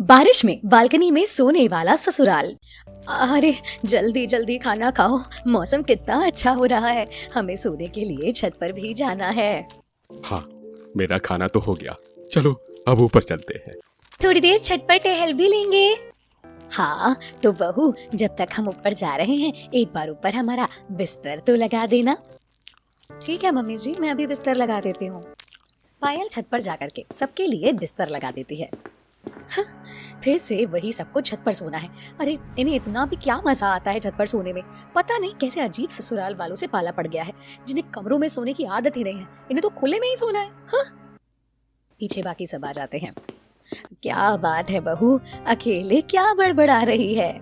बारिश में बालकनी में सोने वाला ससुराल। अरे जल्दी जल्दी खाना खाओ, मौसम कितना अच्छा हो रहा है, हमें सोने के लिए छत पर भी जाना है। हाँ, मेरा खाना तो हो गया, चलो अब ऊपर चलते हैं। थोड़ी देर छत पर टहल भी लेंगे। हाँ तो बहू, जब तक हम ऊपर जा रहे हैं एक बार ऊपर हमारा बिस्तर तो लगा देना। ठीक है मम्मी जी, मैं अभी बिस्तर लगा देती हूँ। पायल छत पर जाकर के सबके लिए बिस्तर लगा देती है। फिर से वही सबको छत पर सोना है। अरे इन्हें इतना भी क्या मजा आता है छत पर सोने में। पता नहीं कैसे अजीब ससुराल वालों से पाला पड़ गया है, जिन्हें कमरों में सोने की आदत ही नहीं है, इन्हें तो खुले में ही सोना है। पीछे बाकी सब आ जाते हैं। क्या बात है बहू, अकेले क्या बड़बड़ा रही है?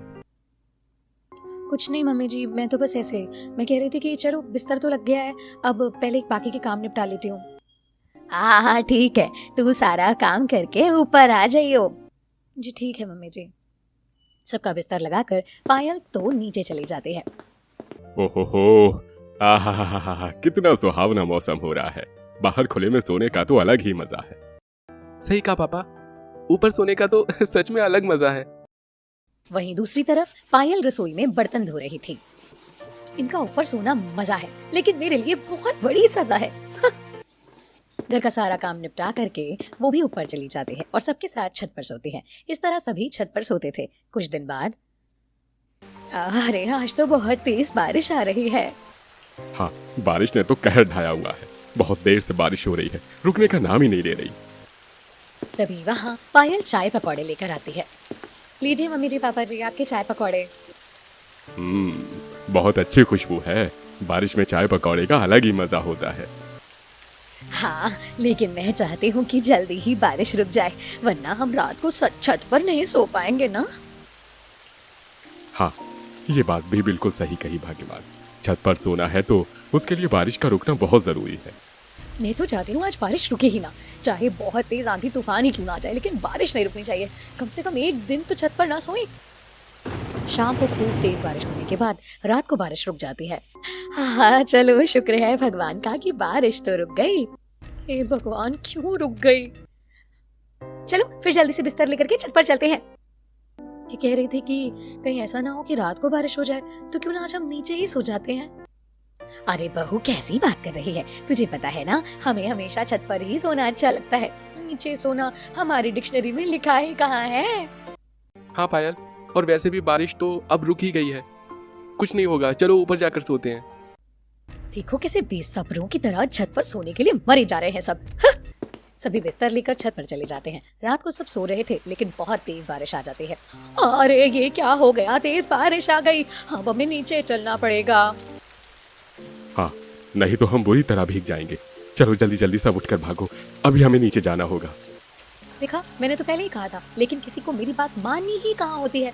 कुछ नहीं मम्मी जी, मैं तो बस ऐसे मैं कह रही थी कि चलो बिस्तर तो लग गया है, अब पहले बाकी के काम निपटा लेती हूँ। हाँ ठीक है, तू सारा काम करके ऊपर आ जाइयो। जी ठीक है मम्मी जी। सबका बिस्तर लगाकर पायल तो नीचे चली जाती है। ओहो, आहा, कितना सुहावना मौसम हो रहा है। बाहर खुले में सोने का तो अलग ही मजा है। सही कहा पापा, ऊपर सोने का तो सच में अलग मजा है। वहीं दूसरी तरफ पायल रसोई में बर्तन धो रही थी। इनका ऊपर सोना मजा है, लेकिन मेरे लिए बहुत बड़ी सजा है। घर का सारा काम निपटा करके वो भी ऊपर चली जाती है और सबके साथ छत पर सोती है। इस तरह सभी छत पर सोते थे। कुछ दिन बाद अरे आज तो बहुत तेज बारिश आ रही है। हाँ, बारिश ने तो कहर ढाया हुआ है। बहुत देर से बारिश हो रही है, रुकने का नाम ही नहीं ले रही। तभी वहाँ पायल चाय पकौड़े लेकर आती है। लीजिए मम्मी जी, पापा जी, आपके चाय पकौड़े। बहुत अच्छी खुशबू है। बारिश में चाय पकौड़े का अलग ही मजा होता है। हाँ, लेकिन मैं चाहती हूँ कि जल्दी ही बारिश रुक जाए, वरना हम रात को छत पर नहीं सो पाएंगे ना। हाँ, ये बात भी बिल्कुल सही कही भाग्यवान। छत पर सोना है तो उसके लिए बारिश का रुकना बहुत जरूरी है। मैं तो चाहती हूँ आज बारिश रुके ही ना, चाहे बहुत तेज आंधी तूफान ही क्यों ना आ जाए, लेकिन बारिश नहीं रुकनी चाहिए। कम से कम एक दिन तो छत पर ना सोए। शाम को खूब तेज बारिश होने के बाद रात को बारिश रुक जाती है। हाँ चलो, शुक्र है भगवान का कि बारिश तो रुक गई। हे भगवान, क्यों रुक गई? चलो फिर जल्दी से बिस्तर लेकर के छत पर चलते हैं। ये कह रही थी कि कहीं ऐसा ना हो कि रात को बारिश हो जाए, तो क्यों ना आज हम नीचे ही सो जाते हैं। अरे बहू, कैसी बात कर रही है? तुझे पता है ना, हमें हमेशा छत पर ही सोना अच्छा लगता है। नीचे सोना हमारी डिक्शनरी में लिखा ही कहाँ है। हाँ पायल, और वैसे भी बारिश तो अब रुक ही गई है, कुछ नहीं होगा, चलो ऊपर जाकर सोते हैं। देखो कैसे बेसब्रों की तरह छत पर सोने के लिए मरे जा रहे हैं सब। सभी बिस्तर लेकर छत पर चले जाते हैं। रात को सब सो रहे थे, लेकिन बहुत तेज बारिश आ जाती है। अरे ये क्या हो गया, तेज बारिश आ गई, अब हमें नीचे चलना पड़ेगा। हाँ, नहीं तो हम बुरी तरह भीग जाएंगे। चलो जल्दी जल्दी सब उठकर भागो, अभी हमें नीचे जाना होगा। देखा, मैंने तो पहले ही कहा था, लेकिन किसी को मेरी बात माननी ही कहाँ होती है।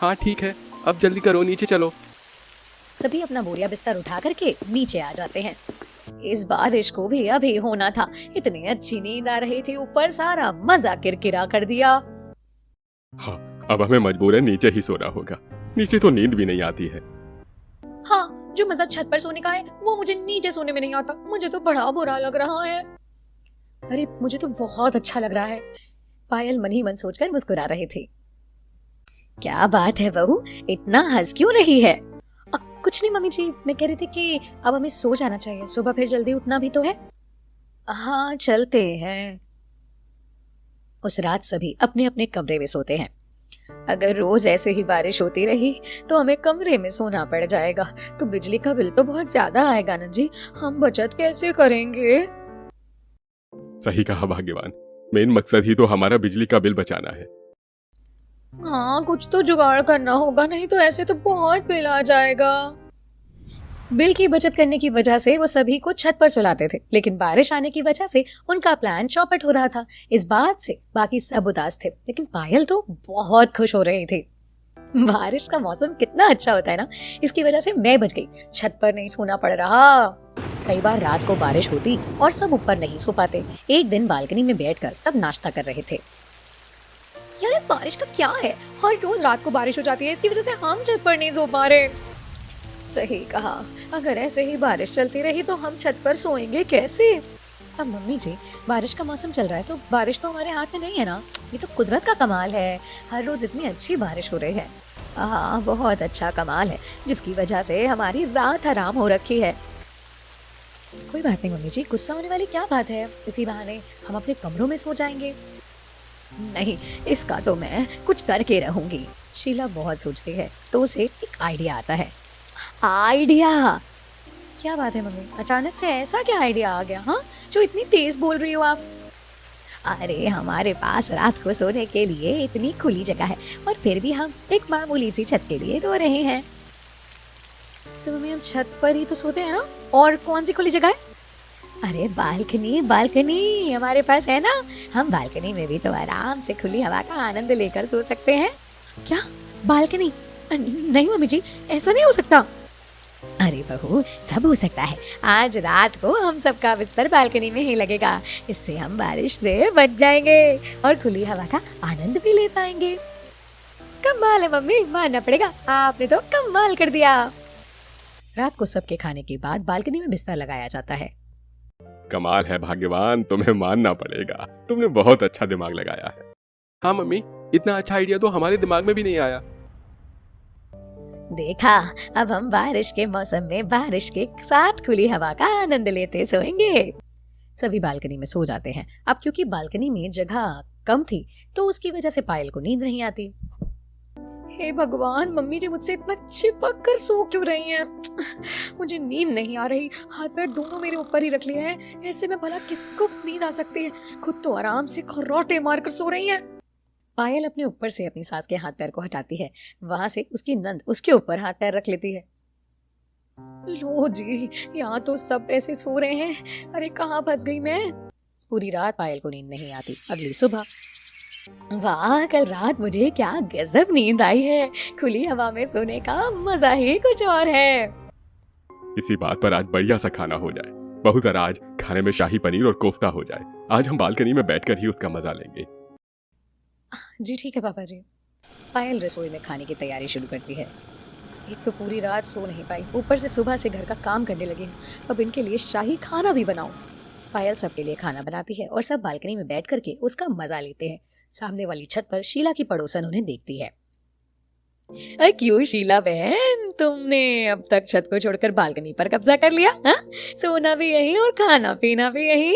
हाँ ठीक है, अब जल्दी करो, नीचे चलो। सभी अपना बोरिया बिस्तर उठा करके नीचे आ जाते हैं। इस बारिश को भी अभी होना था, इतनी अच्छी नींद आ रही थी, ऊपर सारा मजा किरकिरा कर दिया। हाँ, अब हमें मजबूरन नीचे ही सोना होगा। नीचे तो नींद भी नहीं आती है। हाँ, जो मजा छत पर सोने का है वो मुझे नीचे सोने में नहीं आता। मुझे तो बड़ा बुरा लग रहा है। अरे मुझे तो बहुत अच्छा लग रहा है। पायल मन ही मन सोचकर मुस्कुरा रही थी। क्या बात है बहू, इतना हंस क्यों रही है? कुछ नहीं मम्मी जी, मैं कह रही थी कि अब हमें सो जाना चाहिए, सुबह फिर जल्दी उठना भी तो है। हाँ चलते हैं। उस रात सभी अपने अपने कमरे में सोते हैं। अगर रोज ऐसे ही बारिश होती रही तो हमें कमरे में सोना पड़ जाएगा, तो बिजली का बिल तो बहुत ज्यादा आएगा ना जी, हम बचत कैसे करेंगे? सही कहा भाग्यवान, मेन मकसद ही तो हमारा बिजली का बिल बचाना है। हाँ, कुछ तो जुगाड़ करना होगा, नहीं तो ऐसे तो बहुत बिल आ जाएगा। बिल की बचत करने की वजह से वो सभी को छत पर सुलाते थे, लेकिन बारिश आने की वजह से उनका प्लान चौपट हो रहा था। इस बात से बाकी सब उदास थे, लेकिन पायल तो बहुत खुश हो रही थी। बारिश का मौसम कितना अच्छा होता है ना, इसकी वजह से मैं बच गई, छत पर नहीं सोना पड़ रहा। कई बार रात को बारिश होती और सब ऊपर नहीं सो पाते। एक दिन बालकनी में बैठकर सब नाश्ता कर रहे थे। यार इस बारिश का क्या है, हर रोज रात को बारिश हो जाती है, इसकी वजह से हम छत पर नहीं सो पा रहे। सही कहा, अगर ऐसे ही बारिश चलती रही तो हम छत पर सोएंगे कैसे? अब मम्मी जी, बारिश का मौसम चल रहा है तो बारिश तो हमारे हाथ में नहीं है ना। ये तो कुदरत का कमाल है, हर रोज इतनी अच्छी बारिश हो रही है। हाँ, बहुत अच्छा कमाल है, जिसकी वजह से हमारी रात हराम हो रखी है। कोई बात नहीं मम्मी जी, गुस्सा होने वाली क्या बात है, इसी बहाने हम अपने कमरों में सो जाएंगे। नहीं, इसका तो मैं कुछ करके रहूंगी। शीला बहुत सोचती है तो उसे एक आइडिया आता है। आइडिया? क्या बात है मम्मी, अचानक से ऐसा क्या आइडिया आ गया, हाँ, जो इतनी तेज बोल रही हो आप? अरे हमारे पास रात को सोने के लिए इतनी खुली जगह है और फिर भी हम एक मामूली सी छत के लिए रो रहे हैं। तो मम्मी हम छत पर ही तो सोते हैं ना, और कौन सी खुली जगह है? अरे बालकनी, बालकनी हमारे पास है ना, हम बालकनी में भी तो आराम से खुली हवा का आनंद लेकर सो सकते हैं। क्या बालकनी? नहीं मम्मी जी, ऐसा नहीं हो सकता। अरे बहू, सब हो सकता है। आज रात को हम सबका बिस्तर बालकनी में ही लगेगा, इससे हम बारिश से बच जाएंगे और खुली हवा का आनंद भी ले पाएंगे। कमाल है मम्मी, मानना पड़ेगा, आपने तो कमाल कर दिया। रात को सबके खाने के बाद बालकनी में बिस्तर लगाया जाता है। कमाल है भाग्यवान, तुम्हें मानना पड़ेगा, तुमने बहुत अच्छा दिमाग लगाया है। हाँ मम्मी, इतना अच्छा आइडिया तो हमारे दिमाग में भी नहीं आया। देखा, अब हम बारिश के मौसम में बारिश के साथ खुली हवा का आनंद लेते सोएंगे। सभी बालकनी में सो जाते हैं। अब क्योंकि बालकनी में जगह कम थी तो उसकी वजह से पायल को नींद नहीं आती। हे भगवान, मम्मी जी मुझसे इतना चिपक कर सो क्यों रही हैं? मुझे नींद नहीं आ रही, हाथ पैर दोनों मेरे ऊपर ही रख लिए हैं, ऐसे में भला किसको नींद आ सकती है? खुद तो आराम से खर्राटे मारकर सो रही हैं। पायल अपने ऊपर से अपनी सास के हाथ पैर को हटाती है, वहां से उसकी नंद उसके ऊपर हाथ पैर रख लेती है। लो जी, यहाँ तो सब ऐसे सो रहे हैं, अरे कहाँ फंस गई मैं? पूरी रात पायल को नींद नहीं आती। अगली सुबह, वाह, कल रात मुझे क्या गजब नींद आई है, खुली हवा में सोने का मजा ही कुछ और है। इसी बात पर आज बढ़िया सा खाना हो जाए। बहुत जरा आज खाने में शाही पनीर और कोफ्ता हो जाए। आज हम बालकनी में बैठकर ही उसका मजा लेंगे। जी ठीक है पापा जी। पायल रसोई में खाने की तैयारी शुरू करती है। एक तो पूरी रात सो नहीं पाई, ऊपर से सुबह से घर का काम करने लगी हूँ, अब इनके लिए शाही खाना भी बनाऊं। पायल सबके लिए खाना बनाती है और सब बालकनी में बैठ करके उसका मजा लेते हैं। सामने वाली छत पर शीला की पड़ोसन उन्हें देखती है। क्यों शीला बहन, तुमने अब तक छत को छोड़कर बालकनी पर कब्जा कर लिया? हा? सोना भी यही और खाना पीना भी यही?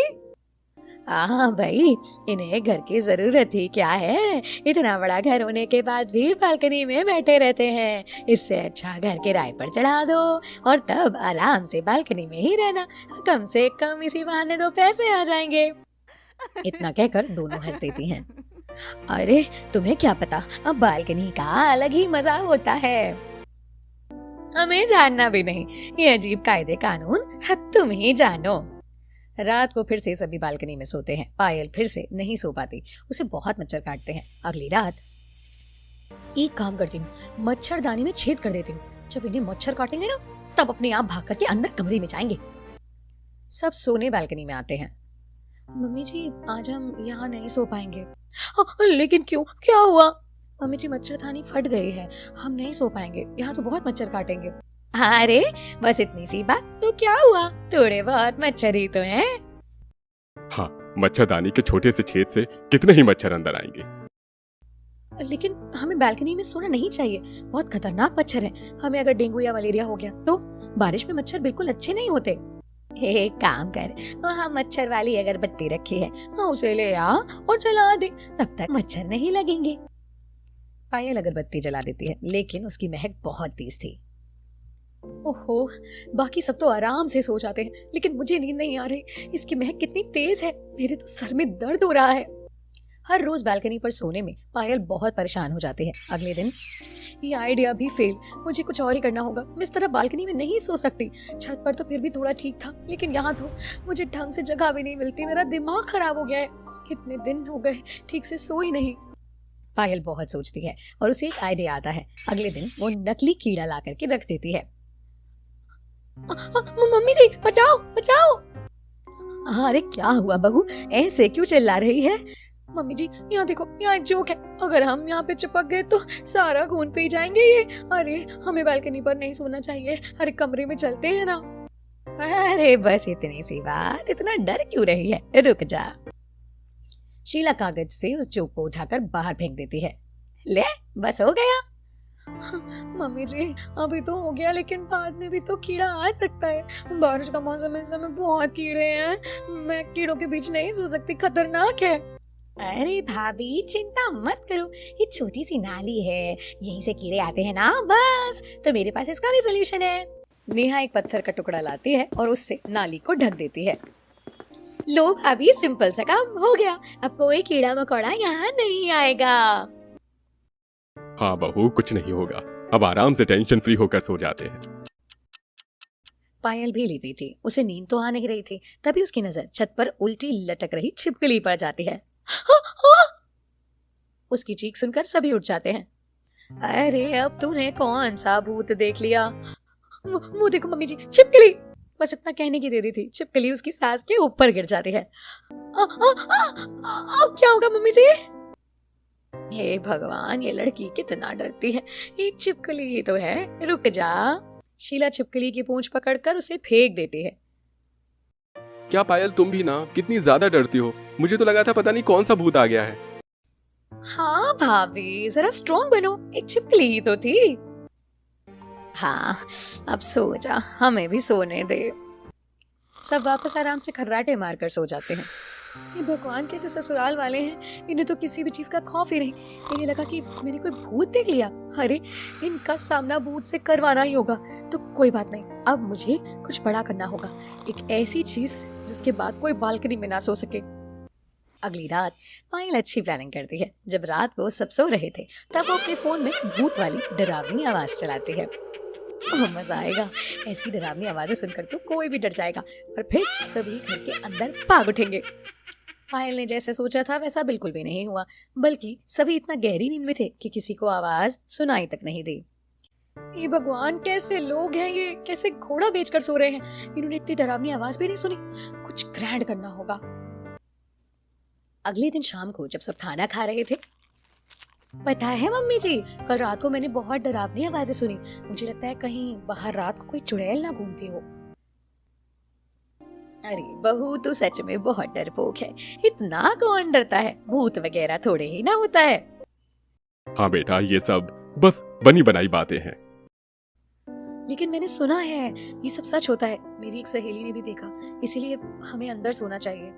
हाँ भाई, इन्हें घर की जरूरत ही क्या है, इतना बड़ा घर होने के बाद भी बालकनी में बैठे रहते हैं। इससे अच्छा घर किराए पर चढ़ा दो और तब आराम से बालकनी में ही रहना, कम से कम इसी बहाने 2 पैसे आ जाएंगे। इतना कहकर दोनों हंस देती हैं। अरे तुम्हें क्या पता, अब बालकनी का अलग ही मजा होता है। हमें जानना भी नहीं, ये अजीब कायदे कानून तुम ही जानो। रात को फिर से सभी बालकनी में सोते हैं। पायल फिर से नहीं सो पाती, उसे बहुत मच्छर काटते हैं। अगली रात, एक काम करती हूँ, मच्छरदानी में छेद कर देती हूँ, जब इन्हें मच्छर काटेंगे ना तब अपने आप भाग करके अंदर कमरे में जाएंगे। सब सोने बालकनी में आते हैं। मम्मी जी, आज हम यहाँ नहीं सो पाएंगे। लेकिन क्यों, क्या हुआ? मम्मी जी, मच्छरदानी फट गई है, हम नहीं सो पाएंगे, यहाँ तो बहुत मच्छर काटेंगे। अरे बस इतनी सी बात, तो क्या हुआ, थोड़े बहुत मच्छर ही तो हैं। हाँ, मच्छरदानी के छोटे से छेद से कितने ही मच्छर अंदर आएंगे। लेकिन हमें बालकनी में सोना नहीं चाहिए, बहुत खतरनाक मच्छर हैं। हमें अगर डेंगू या मलेरिया हो गया तो? बारिश में मच्छर बिल्कुल अच्छे नहीं होते। एक काम कर, वहाँ मच्छर वाली अगरबत्ती रखी है, उसे ले आ और जला दे, तब तक मच्छर नहीं लगेंगे। पायल अगरबत्ती जला देती है, लेकिन उसकी महक बहुत तेज थी। ओहो, बाकी सब तो आराम से सो जाते हैं, लेकिन मुझे नींद नहीं आ रही। इसकी महक कितनी तेज है, मेरे तो सर में दर्द हो रहा है। हर रोज बालकनी पर सोने में पायल बहुत परेशान हो जाती है। अगले दिन, ये आइडिया भी फेल, मुझे कुछ और ही करना होगा। मैं इस तरह बालकनी में नहीं सो सकती। छत पर तो फिर भी थोड़ा ठीक था, लेकिन यहाँ तो मुझे ढंग से जगह भी नहीं मिलती। मेरा दिमाग खराब हो गया है, कितने दिन हो गए ठीक से सो ही नहीं। पायल बहुत सोचती है और उसे एक आइडिया आता है। अगले दिन वो नकली कीड़ा ला करके रख देती है। मम्मी जी, बचाओ बचाओ। अरे क्या हुआ बहू, ऐसे क्यों चिल्ला रही है? मम्मी जी, यहाँ देखो, यहाँ एक जोक है, अगर हम यहाँ पे चिपक गए तो सारा खून पी जाएंगे ये। अरे हमें बालकनी पर नहीं सोना चाहिए, अरे कमरे में चलते हैं ना। अरे बस इतनी सी बात, इतना डर क्यों रही है, रुक जा। शीला कागज से उस जोक को उठाकर बाहर फेंक देती है। ले, बस हो गया। मम्मी जी अभी तो हो गया, लेकिन बाद में भी तो कीड़ा आ सकता है। बारिश का मौसम है, इस समय बहुत कीड़े हैं, मैं कीड़ों के बीच नहीं सो सकती, खतरनाक है। अरे भाभी चिंता मत करो, ये छोटी सी नाली है, यहीं से कीड़े आते हैं ना, बस। तो मेरे पास इसका भी सोल्यूशन है। नेहा एक पत्थर का टुकड़ा लाती है और उससे नाली को ढक देती है। लो भाभी, सिंपल सा काम हो गया, अब कोई कीड़ा मकोड़ा यहाँ नहीं आएगा। हाँ बहू, कुछ नहीं होगा, अब आराम से टेंशन फ्री होकर सो जाते हैं। पायल भी लेटी थी, उसे नींद तो आ नहीं रही थी, तभी उसकी नजर छत पर उल्टी लटक रही छिपकली पर जाती है। उसकी चीख सुनकर सभी उठ जाते हैं। अरे अब तूने कौन सा भूत देख लिया? वो देखो मम्मी जी, छिपकली। बस इतना कहने की देरी थी, छिपकली उसकी सांस के ऊपर गिर जाती है। अब क्या होगा मम्मी जी? हे भगवान, ये लड़की कितना डरती है, एक छिपकली ही तो है, रुक जा। शीला छिपकली की पूंछ पकड़कर उसे फेंक देती है। क्या पायल, तुम भी ना कितनी ज्यादा डरती हो, मुझे तो लगा था पता नहीं कौन सा भूत आ गया है। हाँ भाभी, जरा स्ट्रॉन्ग बनो, एक छिपकली ही तो थी। हाँ अब सो जा, हमें भी सोने दे। सब वापस आराम से खर्राटे मारकर सो जाते हैं। ये भगवान कैसे ससुराल वाले हैं, इन्हें तो किसी भी चीज का खौफ ही नहीं। इन्हें लगा कि मैंने कोई भूत देख लिया। अरे इनका सामना भूत से करवाना ही होगा, तो कोई बात नहीं, अब मुझे कुछ बड़ा करना होगा, एक ऐसी चीज जिसके बाद कोई बालकनी में ना सो सके। अगली रात पायल अच्छी प्लानिंग करती है। जब रात को सब सो रहे थे, तब वो अपने फोन में भूत वाली डरावनी आवाज चलाती है। मजा आएगा, ऐसी डरावनी आवाजें सुनकर तो कोई भी डर जाएगा और फिर सभी घर के अंदर भाग उठेंगे। पायल ने जैसे सोचा था वैसा बिल्कुल भी नहीं हुआ, बल्कि सभी इतना गहरी नींद में थे कि किसी को आवाज सुनाई तक नहीं दी। ये भगवान, कैसे लोग हैं ये, कैसे घोड़ा बेचकर सो रहे हैं, इन्होंने इतनी डरावनी आवाज भी नहीं सुनी। कुछ ग्रैंड करना होगा। अगले दिन शाम को जब सब खाना खा रहे थे, पता है मम्मी जी, कल रात को मैंने बहुत डरावनी आवाजें सुनी, मुझे लगता है कहीं बाहर रात को कोई चुड़ैल ना घूमती हो। अरे बहू, तू सच में बहुत डरपोक है, इतना कौन डरता है, भूत वगैरह थोड़े ही ना होता है। हाँ बेटा, ये सब बस बनी बनाई बातें हैं। लेकिन मैंने सुना है ये सब सच होता है, मेरी एक सहेली ने भी देखा, इसीलिए हमें अंदर सोना चाहिए।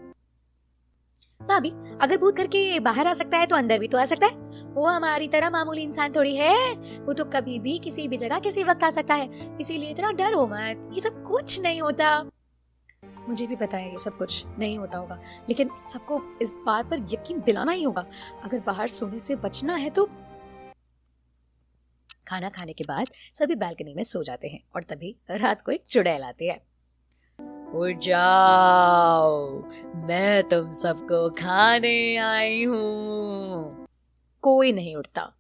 भाभी, अगर भूत करके बाहर आ सकता है तो अंदर भी तो आ सकता है। वो हमारी तरह मामूली इंसान थोड़ी है, वो तो कभी भी किसी भी जगह किसी वक्त आ सकता है, इसीलिए इतना डरो मत, ये सब कुछ नहीं होता। मुझे भी पता है ये सब कुछ नहीं होता होगा, लेकिन सबको इस बात पर यकीन दिलाना ही होगा। अगर बाहर सोने से बचना है तो। खाना खाने के बाद सभी बालकनी में सो जाते हैं और तभी रात को एक चुड़ैल आती है। उठ जाओ, मैं तुम सबको खाने आई हूँ। कोई नहीं उठता।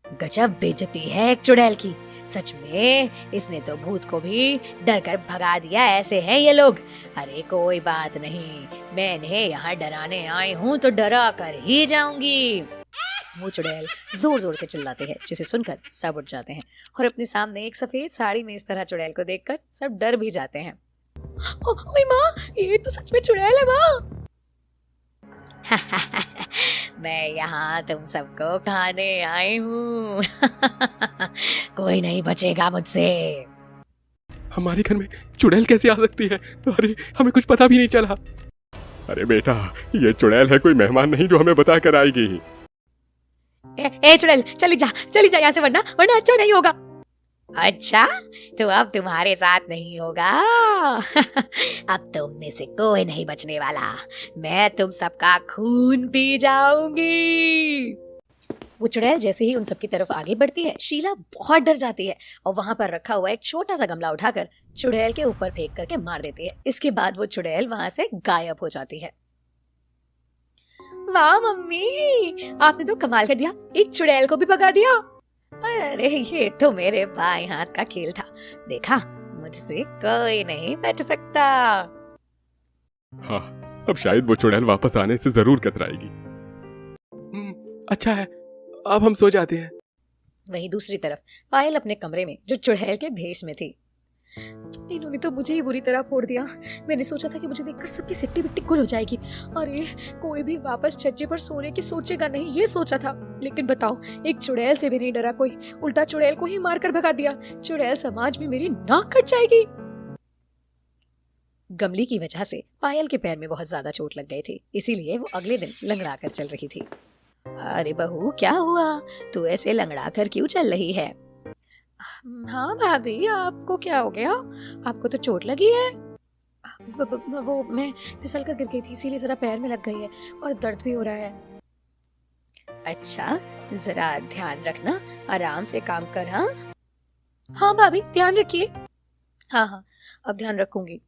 गजब बेइज्जती है एक चुड़ैल की, सच में इसने तो भूत को भी डर कर भगा दिया, ऐसे हैं ये लोग। अरे कोई बात नहीं, मैं इन्हें यहाँ डराने आई हूँ तो डरा कर ही जाऊंगी। वो चुड़ैल जोर जोर से चिल्लाते हैं, जिसे सुनकर सब उठ जाते हैं और अपने सामने एक सफेद साड़ी में इस तरह चुड़ैल को देखकर सब डर भी जाते हैं। ओए माँ, ये तो सच में चुड़ैल है माँ। मैं यहाँ तुम सबको खाने आई हूँ। कोई नहीं बचेगा मुझसे। हमारे घर में चुड़ैल कैसे आ सकती है? अरे हमें कुछ पता भी नहीं चला। अरे बेटा, ये चुड़ैल है, कोई मेहमान नहीं जो हमें बता कर आएगी। ए चुड़ैल, चली जा यहाँ से, वरना अच्छा नहीं होगा। अच्छा, तो अब तुम्हारे साथ नहीं होगा। अब तुम में से कोई नहीं बचने वाला, मैं तुम सबका खून पी जाऊंगी। वो चुड़ैल जैसे ही उन सबकी तरफ आगे बढ़ती है, शीला बहुत डर जाती है और वहां पर रखा हुआ एक छोटा सा गमला उठाकर चुड़ैल के ऊपर फेंक करके मार देती है। इसके बाद वो चुड़ैल वहां से गायब हो जाती है। वाह मम्मी, आपने तो कमाल कर दिया, एक चुड़ैल को भी भगा दिया। अरे ये तो मेरे बाएं हाथ का खेल था, देखा, मुझसे कोई नहीं बच सकता। हाँ, अब शायद वो चुड़ैल वापस आने से जरूर कतराएगी। अच्छा है, अब हम सो जाते हैं। वहीं दूसरी तरफ पायल अपने कमरे में जो चुड़ैल के भेष में थी। इन्होंने तो मुझे ही बुरी तरह फोड़ दिया। मैंने सोचा था कि मुझे देखकर सबकी सिट्टी बिट्टी गुल हो जाएगी और ये कोई भी वापस छज्जे पर सोने की सोचेगा नहीं, ये सोचा था। लेकिन बताओ, एक चुड़ैल से भी नहीं डरा कोई, उल्टा चुड़ैल को ही मारकर भगा दिया। चुड़ैल समाज में मेरी नाक कट जाएगी। गमले की वजह से पायल के पैर में बहुत ज्यादा चोट लग गई थी, इसीलिए वो अगले दिन लंगड़ा कर चल रही थी। अरे बहू, क्या हुआ? तू ऐसे लंगड़ा कर क्यों चल रही है? हाँ भाभी, आपको क्या हो गया? आपको तो चोट लगी है। वो मैं फिसल कर गिर गई थी, इसीलिए जरा पैर में लग गई है और दर्द भी हो रहा है। अच्छा, जरा ध्यान रखना, आराम से काम कर। हाँ हाँ भाभी, ध्यान रखिए। हाँ, अब ध्यान रखूंगी।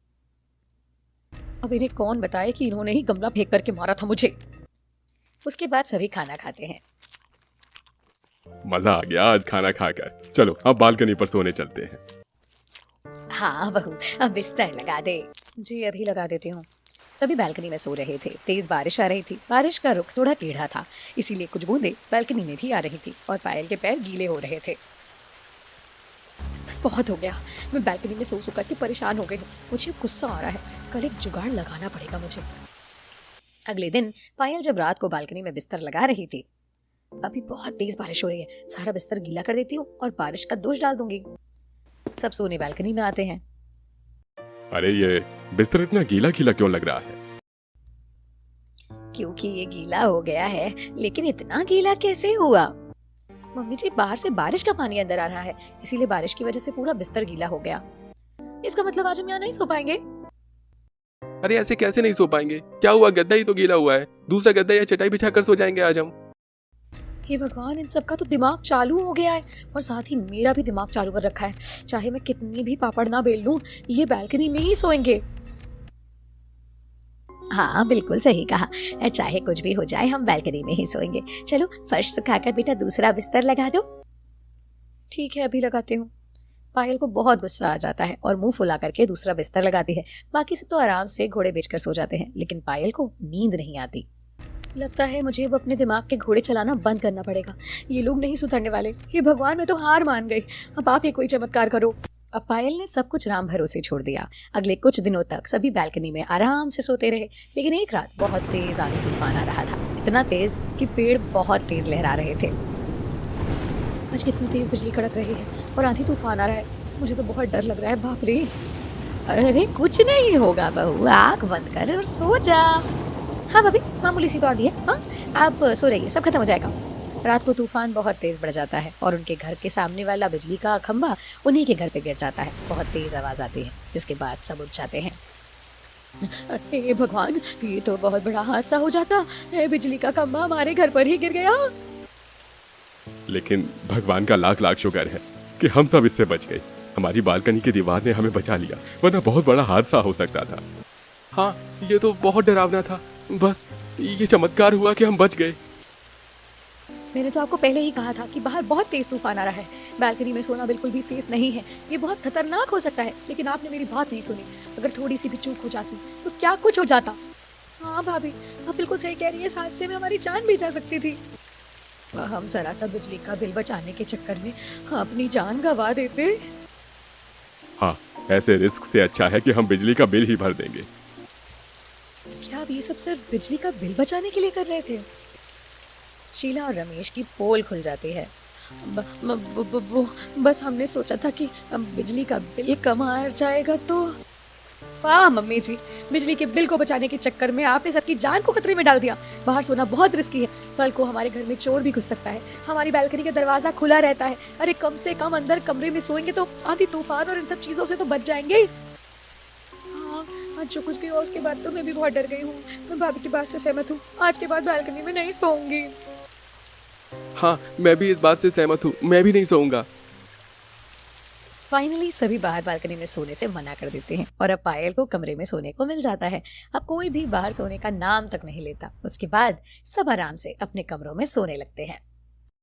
अब इन्हें कौन बताए कि इन्होंने ही गमला फेंक करके मारा था मुझे। उसके बाद सभी खाना खाते हैं। मजा आ गया आज खाना खाकर। चलो अब बालकनी पर सोने चलते हैं। हाँ बहू, अब बिस्तर लगा दे। जी अभी लगा देती हूँ। सभी बालकनी में सो रहे थे। तेज बारिश आ रही थी। बारिश का रुख थोड़ा टेढ़ा था, इसीलिए कुछ बूंदें बालकनी में भी आ रही थी और पायल के पैर गीले हो रहे थे। बस बहुत हो गया, मैं बालकनी में सो करके परेशान हो गई हूँ। मुझे गुस्सा आ रहा है, कल एक जुगाड़ लगाना पड़ेगा मुझे। अगले दिन पायल जब रात को बालकनी में बिस्तर लगा रही थी, अभी बहुत तेज बारिश हो रही है, सारा बिस्तर गीला कर देती हूँ और बारिश का दोष डाल दूंगी। सब सोने बालकनी में आते हैं। अरे ये बिस्तर इतना गीला गीला क्यों लग रहा है? क्योंकि ये गीला हो गया है। लेकिन इतना गीला कैसे हुआ? मम्मी जी, बाहर से बारिश का पानी अंदर आ रहा है, इसीलिए बारिश की वजह से पूरा बिस्तर गीला हो गया। इसका मतलब आज हम यहाँ नहीं सो पाएंगे। अरे ऐसे कैसे नहीं सो पाएंगे? क्या हुआ? गद्दा ही तो गीला हुआ है, दूसरा गद्दा या चटाई बिछाकर सो जाएंगे आज हम। हे भगवान, इन सबका तो दिमाग चालू हो गया है और साथ ही मेरा भी दिमाग चालू कर रखा है। चाहे मैं कितनी भी पापड़ ना बेल लूं, ये बालकनी में ही सोएंगे। हाँ बिल्कुल सही कहा, चाहे कुछ भी हो जाए हम बालकनी में ही सोएंगे। चलो फर्श सुखाकर बेटा दूसरा बिस्तर लगा दो। ठीक है, अभी लगाती हूँ। पायल को बहुत गुस्सा आ जाता है और मुंह फुला करके दूसरा बिस्तर लगाती है। बाकी सब तो आराम से घोड़े बेचकर सो जाते हैं, लेकिन पायल को नींद नहीं आती। लगता है मुझे अब अपने दिमाग के घोड़े चलाना बंद करना पड़ेगा। ये लोग नहीं सुधरने वाले। हे भगवान, मैं तो हार मान गई। अब आप ही कोई चमत्कार करो। अब पायल ने सब कुछ राम भरोसे छोड़ दिया। अगले कुछ दिनों तक सभी बालकनी में आराम से सोते रहे, लेकिन एक रात बहुत तेज आंधी तूफान आ रहा था। इतना तेज कि पेड़ बहुत तेज लहरा रहे थे। आज कितनी तेज बिजली कड़क रही है और आंधी तूफान आ रहा है। मुझे तो बहुत डर लग रहा है। बाप रे। अरे कुछ नहीं होगा बहू, आँख बंद कर और सो जा। हाँ भाभी, मामूली सी तो आंधी है। हाँ, आप सो रहिए, सब खत्म हो जाएगा। रात को तूफान बहुत तेज बढ़ जाता है और उनके घर के सामने वाला बिजली का खंभा उन्हीं के घर पे गिर जाता है। बहुत तेज आवाज आती है, जिसके बाद सब उठ जाते हैं। हे भगवान, ये तो बहुत बड़ा हादसा हो जाता है। बिजली का खंभा हमारे घर पर ही गिर गया। लेकिन भगवान का लाख लाख शुक्र है कि हम सब इससे बच गए। हमारी बालकनी की दीवार ने हमें बचा लिया, वरना बहुत बड़ा हादसा हो सकता था। हाँ, ये तो बहुत डरावना था। बस ये चमत्कार हुआ कि हम बच गए। मैंने तो आपको पहले ही कहा था कि बाहर बहुत तेज तूफान आ रहा है। बालकनी में सोना बिल्कुल भी सेफ नहीं है, ये बहुत खतरनाक हो सकता है। लेकिन आपने मेरी बात नहीं सुनी। अगर थोड़ी सी भी चूक हो जाती तो क्या कुछ हो जाता। हाँ भाभी, आप बिल्कुल सही कह रही है। इस हादसे में हमारी जान भी जा सकती थी। हम जरा सा बिजली का बिल बचाने के चक्कर में अपनी जान गंवा देते। हाँ, ऐसे रिस्क से अच्छा है कि हम बिजली का बिल ही भर देंगे। क्या आप ये सब सिर्फ बिजली का बिल बचाने के लिए कर रहे थे? शीला और रमेश की पोल खुल जाती है। बस हमने सोचा था कि बिजली का बिल कम आ जाएगा तो। वाह मम्मी जी, बिजली के बिल को बचाने के चक्कर में आपने सबकी जान को खतरे में डाल दिया। बाहर सोना बहुत रिस्की है, कल को हमारे घर में चोर भी घुस सकता है। हमारी बालकनी का दरवाजा खुला रहता है। अरे कम से कम अंदर कमरे में सोएंगे तो आंधी तूफान और इन सब चीजों से तो बच जाएंगे। हाँ, जो कुछ भी हुआ उसके बाद तो मैं भी बहुत डर गई हूँ। मैं भाभी की बात से सहमत हूँ। आज के बाद बालकनी में नहीं सोऊंगी। हाँ, मैं भी इस बात से सहमत हूँ। मैं भी नहीं सोऊंगा। फाइनली सभी बाहर बालकनी में सोने से मना कर देते हैं और अब पायल को कमरे में सोने को मिल जाता है। अब कोई भी बाहर सोने का नाम तक नहीं लेता। उसके बाद सब आराम से अपने कमरों में सोने लगते हैं।